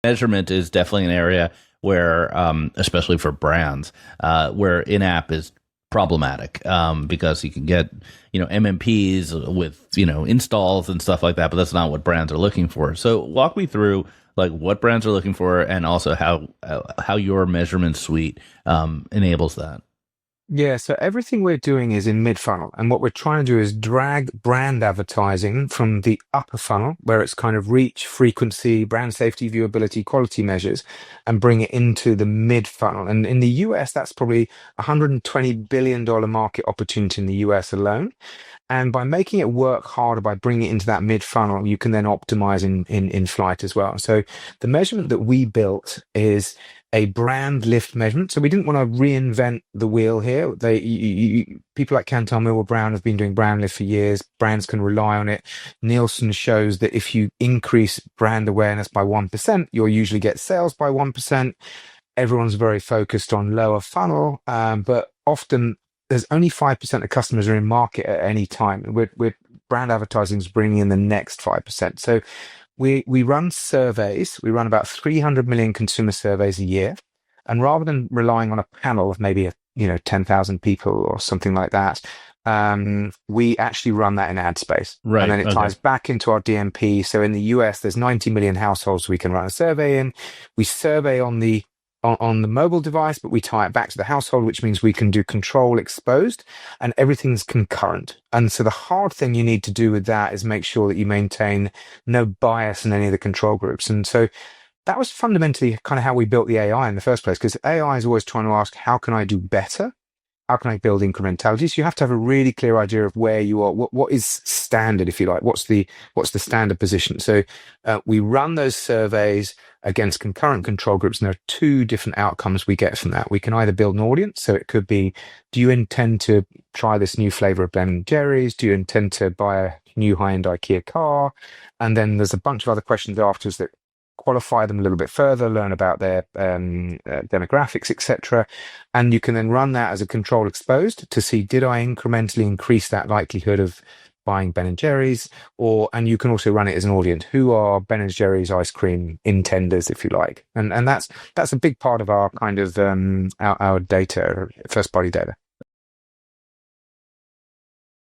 Measurement is definitely an area where, especially for brands, where in-app is problematic, because you can get, MMPs with, installs and stuff like that, but that's not what brands are looking for. So walk me through like what brands are looking for, and also how your measurement suite enables that. Yeah, so everything we're doing is in mid-funnel. And what we're trying to do is drag brand advertising from the upper funnel, where it's kind of reach, frequency, brand safety, viewability, quality measures, and bring it into the mid-funnel. And in the US, that's probably $120 billion market opportunity in the US alone. And by making it work harder, by bringing it into that mid funnel, you can then optimize in flight as well. So the measurement that we built is a brand lift measurement. So we didn't want to reinvent the wheel here. People like Kantar Millwall Brown have been doing brand lift for years. Brands can rely on it. Nielsen shows that if you increase brand awareness by 1%, you'll usually get sales by 1%. Everyone's very focused on lower funnel, but often there's only 5% of customers are in market at any time. We're brand advertising is bringing in the next 5%. So we run surveys. We run about 300 million consumer surveys a year. And rather than relying on a panel of maybe 10,000 people or something like that, we actually run that in ad space. Right. And then it ties back into our DMP. So in the US, there's 90 million households we can run a survey in. We survey on the mobile device, but we tie it back to the household, which means we can do control exposed, and everything's concurrent. And so the hard thing you need to do with that is make sure that you maintain no bias in any of the control groups. And so that was fundamentally kind of how we built the AI in the first place, because AI is always trying to ask, how can I do better? How can I build incrementality? So you have to have a really clear idea of where you are. What is standard, if you like? What's the standard position? So we run those surveys against concurrent control groups, and there are two different outcomes we get from that. We can either build an audience. So it could be, do you intend to try this new flavor of Ben & Jerry's? Do you intend to buy a new high-end IKEA car? And then there's a bunch of other questions afterwards that qualify them a little bit further, learn about their demographics, etc. And you can then run that as a control exposed to see, did I incrementally increase that likelihood of buying Ben & Jerry's? And you can also run it as an audience. Who are Ben & Jerry's ice cream intenders, if you like? And that's a big part of our kind of our data, first party data.